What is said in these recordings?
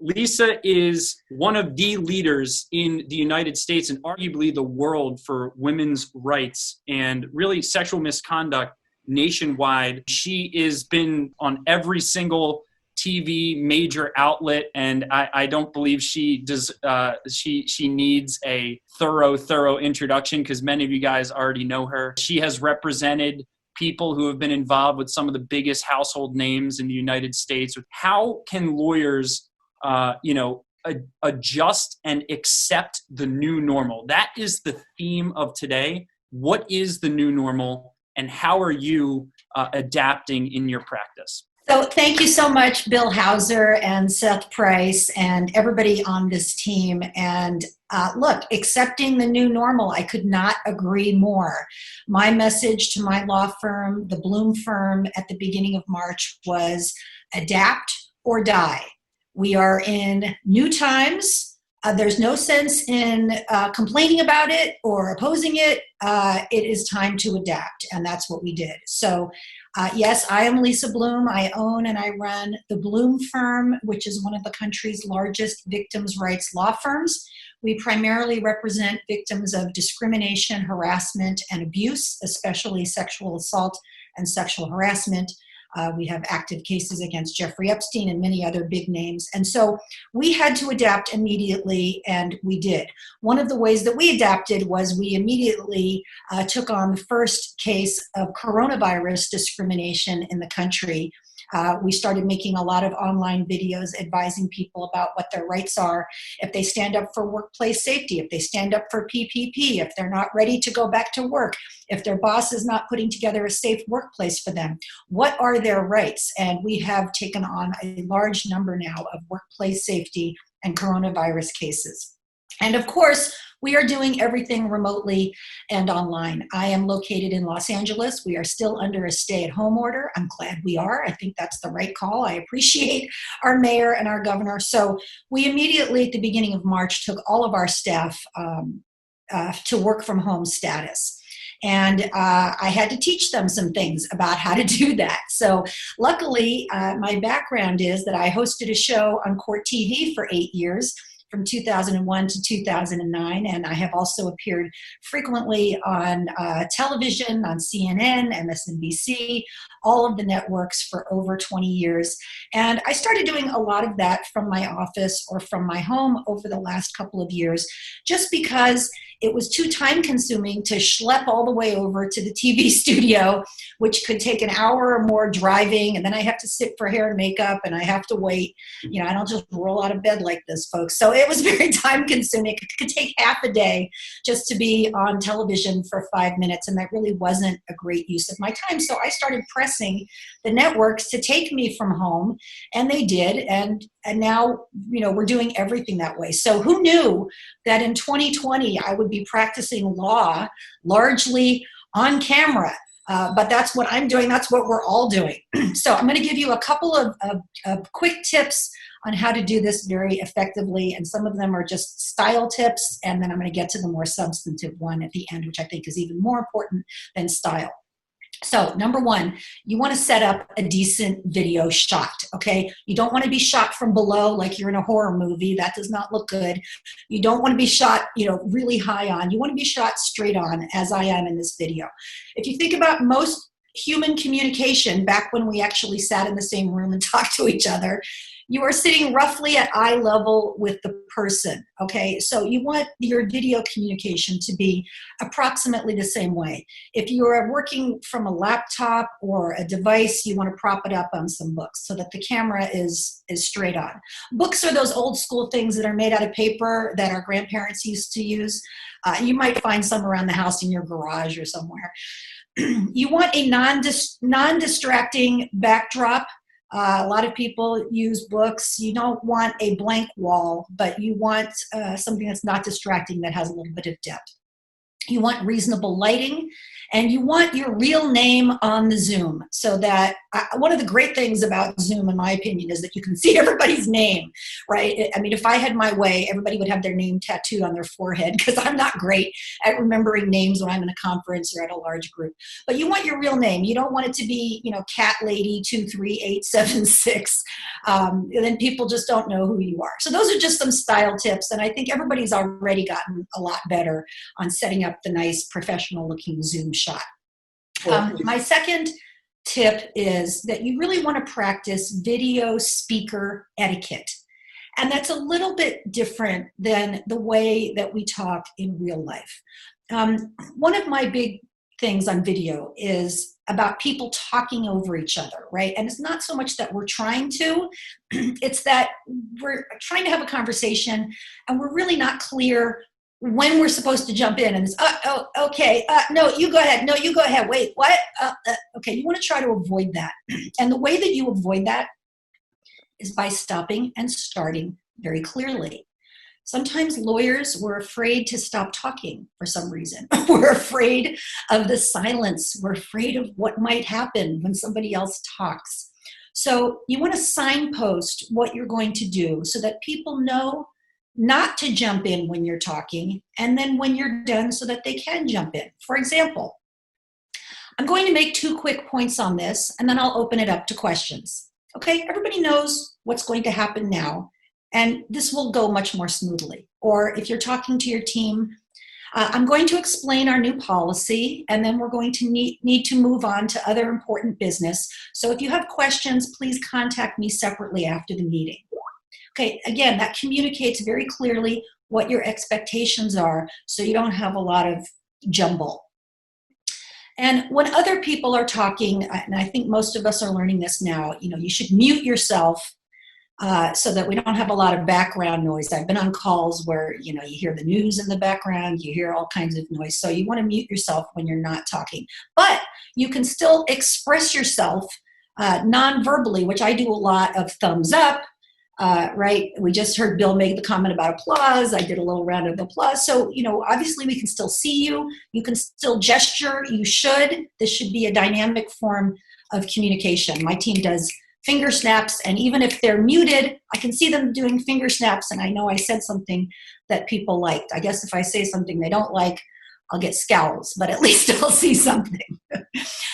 Lisa is one of the leaders in the United States and arguably the world for women's rights and really sexual misconduct nationwide. She has been on every single TV major outlet, and I don't believe she does. She needs a thorough introduction because many of you guys already know her. She has represented people who have been involved with some of the biggest household names in the United States. How can lawyers, adjust and accept the new normal? That is the theme of today. What is the new normal, and how are you adapting in your practice? So thank you so much, Bill Hauser and Seth Price and everybody on this team. And look, accepting the new normal, I could not agree more. My message to my law firm, the Bloom firm, at the beginning of March was adapt or die. We are in new times. There's no sense in complaining about it or opposing it. It is time to adapt, and that's what we did. So yes, I am Lisa Bloom. I own and I run the Bloom firm, which is one of the country's largest victims' rights law firms. We primarily represent victims of discrimination, harassment, and abuse, especially sexual assault and sexual harassment. We have active cases against Jeffrey Epstein and many other big names. And so we had to adapt immediately, and we did. One of the ways that we adapted was we immediately took on the first case of coronavirus discrimination in the country. We started making a lot of online videos advising people about what their rights are if they stand up for workplace safety, if they stand up for PPP, if they're not ready to go back to work, if their boss is not putting together a safe workplace for them. What are their rights? And we have taken on a large number now of workplace safety and coronavirus cases. And of course, we are doing everything remotely and online. I am located in Los Angeles. We are still under a stay-at-home order. I'm glad we are. I think that's the right call. I appreciate our mayor and our governor. So we immediately, at the beginning of March, took all of our staff to work from home status. And I had to teach them some things about how to do that. So luckily, my background is that I hosted a show on Court TV for 8 years, from 2001 to 2009, and I have also appeared frequently on television, on CNN, MSNBC, all of the networks for over 20 years. And I started doing a lot of that from my office or from my home over the last couple of years, just because it was too time consuming to schlep all the way over to the TV studio, which could take an hour or more driving. And then I have to sit for hair and makeup and I have to wait. You know, I don't just roll out of bed like this, folks. So it was very time consuming. It could take half a day just to be on television for 5 minutes. And that really wasn't a great use of my time. So I started pressing the networks to take me from home, and they did. And now, you know, we're doing everything that way. So who knew that in 2020, I would be practicing law largely on camera? But that's what I'm doing. That's what we're all doing. So I'm going to give you a couple of quick tips on how to do this very effectively. And some of them are just style tips. And then I'm going to get to the more substantive one at the end, which I think is even more important than style. So number one, you want to set up a decent video shot, okay? You don't want to be shot from below like you're in a horror movie. That does not look good. You don't want to be shot, you know, really high on. You want to be shot straight on, as I am in this video. If you think about most human communication back when we actually sat in the same room and talked to each other, you are sitting roughly at eye level with the person, okay? So you want your video communication to be approximately the same way. If you are working from a laptop or a device, you want to prop it up on some books so that the camera is straight on. Books are those old school things that are made out of paper that our grandparents used to use. You might find some around the house in your garage or somewhere. You want a non-distracting backdrop. A lot of people use books. You don't want a blank wall, but you want something that's not distracting, that has a little bit of depth. You want reasonable lighting, And you want your real name on the Zoom, so that one of the great things about Zoom, in my opinion, is that you can see everybody's name, right? I mean, if I had my way, everybody would have their name tattooed on their forehead, because I'm not great at remembering names when I'm in a conference or at a large group. But you want your real name. You don't want it to be, Cat Lady 23876. Then people just don't know who you are. So those are just some style tips. And I think everybody's already gotten a lot better on setting up the nice professional looking Zoom shot. My second tip is that you really want to practice video speaker etiquette. And that's a little bit different than the way that we talk in real life. One of my big things on video is about people talking over each other, right? And it's not so much that we're trying to, it's that we're trying to have a conversation and we're really not clear when we're supposed to jump in. And it's, okay, no, you go ahead. No, you go ahead. Wait, what? Okay, you want to try to avoid that. And the way that you avoid that is by stopping and starting very clearly. Sometimes lawyers were afraid to stop talking for some reason. We're afraid of the silence. We're afraid of what might happen when somebody else talks. So you want to signpost what you're going to do so that people know not to jump in when you're talking, and then when you're done so that they can jump in. For example, I'm going to make 2 quick points on this, and then I'll open it up to questions. Okay, everybody knows what's going to happen now, and this will go much more smoothly. Or if you're talking to your team, I'm going to explain our new policy, and then we're going to need to move on to other important business. So if you have questions, please contact me separately after the meeting. Okay, again, that communicates very clearly what your expectations are, so you don't have a lot of jumble. And when other people are talking, and I think most of us are learning this now, you should mute yourself so that we don't have a lot of background noise. I've been on calls where, you hear the news in the background, you hear all kinds of noise. So you want to mute yourself when you're not talking. But you can still express yourself non-verbally, which I do a lot of thumbs up. Right? We just heard Bill make the comment about applause. I did a little round of applause. So, obviously we can still see you. You can still gesture. You should. This should be a dynamic form of communication. My team does finger snaps, and even if they're muted, I can see them doing finger snaps, and I know I said something that people liked. I guess if I say something they don't like, I'll get scowls, but at least I'll see something.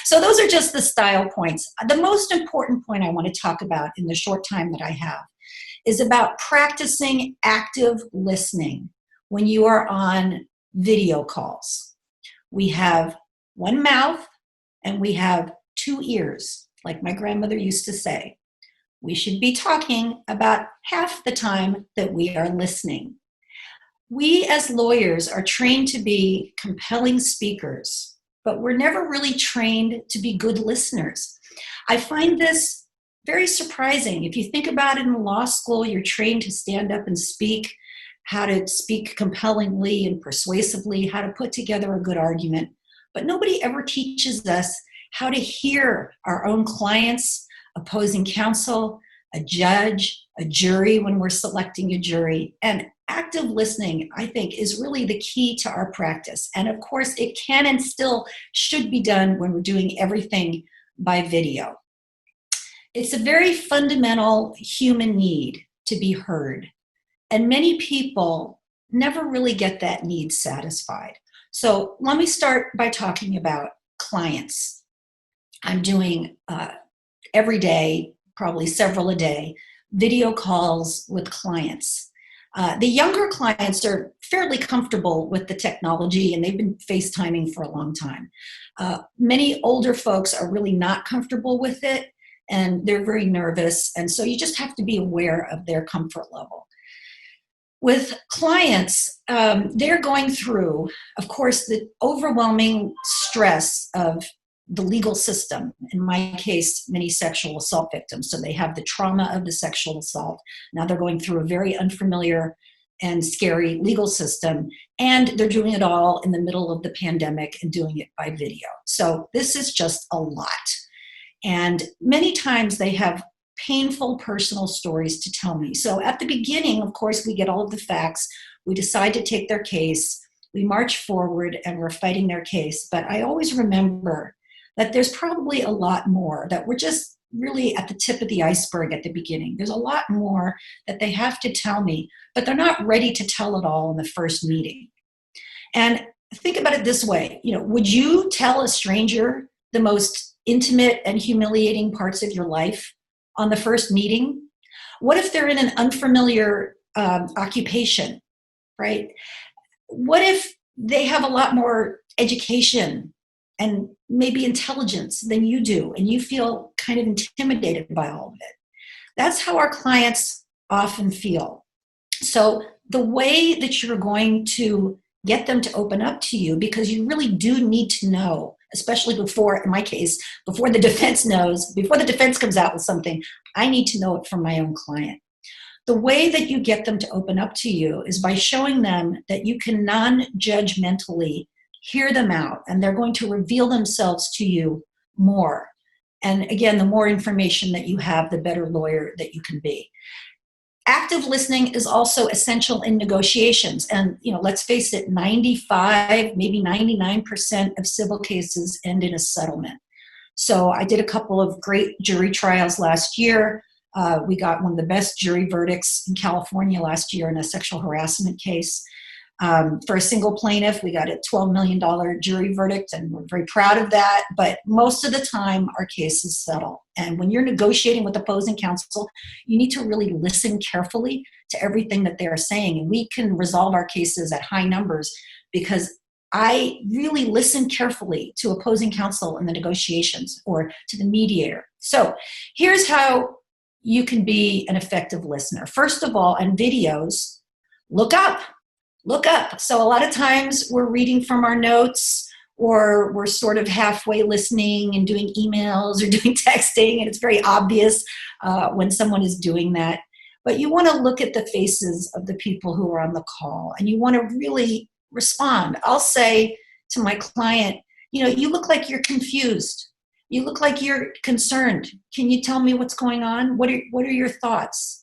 So those are just the style points. The most important point I want to talk about in the short time that I have is about practicing active listening when you are on video calls. We have one mouth and we have 2 ears, like my grandmother used to say. We should be talking about half the time that we are listening. We as lawyers are trained to be compelling speakers, but we're never really trained to be good listeners. I find this very surprising. If you think about it, in law school, you're trained to stand up and speak, how to speak compellingly and persuasively, how to put together a good argument. But nobody ever teaches us how to hear our own clients, opposing counsel, a judge, a jury when we're selecting a jury. And active listening, I think, is really the key to our practice. And of course, it can and still should be done when we're doing everything by video. It's a very fundamental human need to be heard. And many people never really get that need satisfied. So let me start by talking about clients. I'm doing every day, probably several a day, video calls with clients. The younger clients are fairly comfortable with the technology, and they've been FaceTiming for a long time. Many older folks are really not comfortable with it, and they're very nervous, and so you just have to be aware of their comfort level. With clients, they're going through, of course, the overwhelming stress of the legal system. In my case, many sexual assault victims. So they have the trauma of the sexual assault. Now they're going through a very unfamiliar and scary legal system, and they're doing it all in the middle of the pandemic and doing it by video. So this is just a lot. And many times they have painful personal stories to tell me. So at the beginning, of course, we get all of the facts. We decide to take their case. We march forward and we're fighting their case. But I always remember that there's probably a lot more, that we're just really at the tip of the iceberg at the beginning. There's a lot more that they have to tell me, but they're not ready to tell it all in the first meeting. And think about it this way, would you tell a stranger the most intimate and humiliating parts of your life on the first meeting? What if they're in an unfamiliar occupation, right? What if they have a lot more education and maybe intelligence than you do, and you feel kind of intimidated by all of it? That's how our clients often feel. So the way that you're going to get them to open up to you, because you really do need to know, especially before, in my case, before the defense knows, before the defense comes out with something, I need to know it from my own client. The way that you get them to open up to you is by showing them that you can non-judgmentally hear them out, and they're going to reveal themselves to you more. And again, the more information that you have, the better lawyer that you can be. Active listening is also essential in negotiations. And, let's face it, 95, maybe 99% of civil cases end in a settlement. So I did a couple of great jury trials last year. We got one of the best jury verdicts in California last year in a sexual harassment case. For a single plaintiff, we got a $12 million jury verdict, and we're very proud of that. But most of the time, our cases settle. And when you're negotiating with opposing counsel, you need to really listen carefully to everything that they're saying. And we can resolve our cases at high numbers because I really listen carefully to opposing counsel in the negotiations, or to the mediator. So here's how you can be an effective listener. First of all, on videos, look up. Look up. So a lot of times we're reading from our notes, or we're sort of halfway listening and doing emails or doing texting, and it's very obvious when someone is doing that. But you want to look at the faces of the people who are on the call, and you want to really respond. I'll say to my client, you look like you're confused. You look like you're concerned. Can you tell me what's going on? What are your thoughts?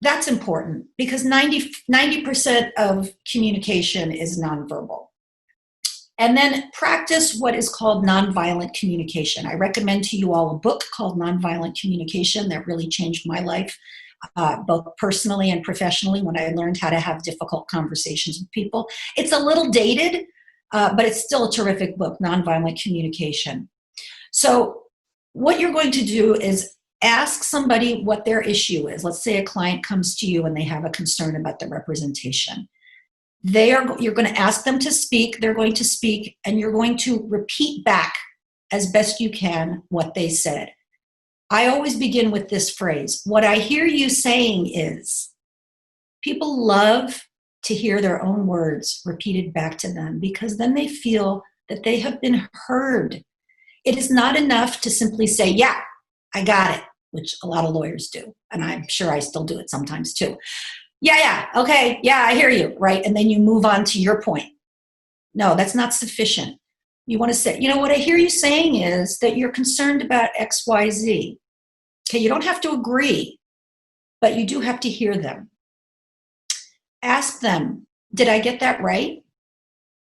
That's important, because 90% of communication is nonverbal. And then practice what is called nonviolent communication. I recommend to you all a book called Nonviolent Communication that really changed my life, both personally and professionally, when I learned how to have difficult conversations with people. It's a little dated, but it's still a terrific book, Nonviolent Communication. So what you're going to do is ask somebody what their issue is. Let's say a client comes to you and they have a concern about the representation. You're going to ask them to speak, they're going to speak, and you're going to repeat back as best you can what they said. I always begin with this phrase: what I hear you saying is. People love to hear their own words repeated back to them, because then they feel that they have been heard. It is not enough to simply say, yeah, I got it, which a lot of lawyers do. And I'm sure I still do it sometimes too. Yeah, okay, yeah, I hear you, right? And then you move on to your point. No, that's not sufficient. You want to say, what I hear you saying is that you're concerned about X, Y, Z. Okay, you don't have to agree, but you do have to hear them. Ask them, did I get that right?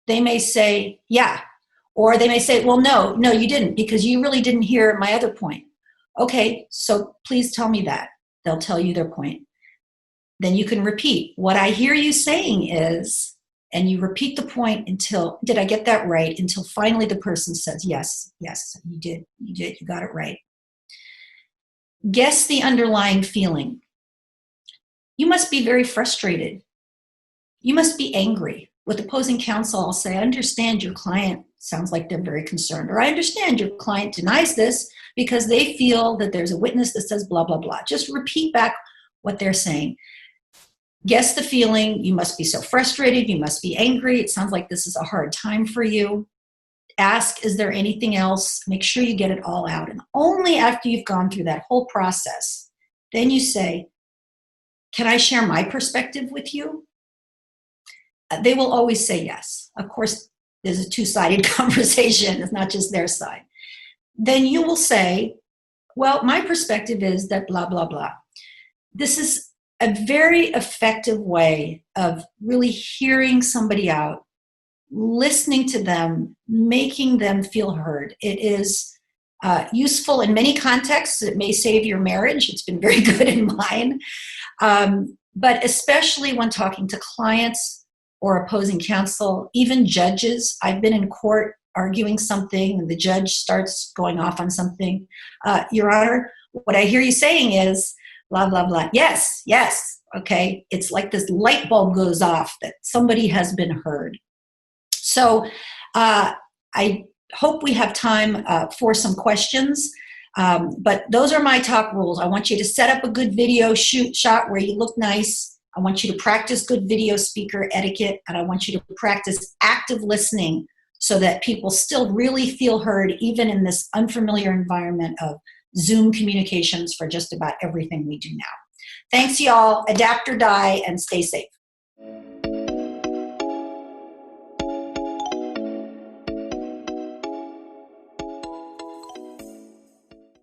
They may say, yeah. Or they may say, well, no, you didn't, because you really didn't hear my other point. Okay, so please tell me that. They'll tell you their point. Then you can repeat. What I hear you saying is, and you repeat the point until, did I get that right? Until finally the person says, yes, you did, you got it right. Guess the underlying feeling. You must be very frustrated. You must be angry. With opposing counsel, I'll say, I understand your client sounds like they're very concerned, or I understand your client denies this because they feel that there's a witness that says blah, blah, blah. Just repeat back what they're saying. Guess the feeling. You must be so frustrated. You must be angry. It sounds like this is a hard time for you. Ask, is there anything else? Make sure you get it all out. And only after you've gone through that whole process, then you say, can I share my perspective with you? They will always say yes. Of course, there's a two-sided conversation. It's not just their side. Then you will say, well, my perspective is that blah, blah, blah. This is a very effective way of really hearing somebody out, listening to them, making them feel heard. It is useful in many contexts. It may save your marriage. It's been very good in mine. But especially when talking to clients or opposing counsel, even judges. I've been in court arguing something and the judge starts going off on something. Your Honor, what I hear you saying is blah, blah, blah. Yes, yes. Okay. It's like this light bulb goes off that somebody has been heard. So I hope we have time for some questions. But those are my top rules. I want you to set up a good video shot where you look nice. I want you to practice good video speaker etiquette, and I want you to practice active listening so that people still really feel heard, even in this unfamiliar environment of Zoom communications for just about everything we do now. Thanks, y'all. Adapt or die, and stay safe.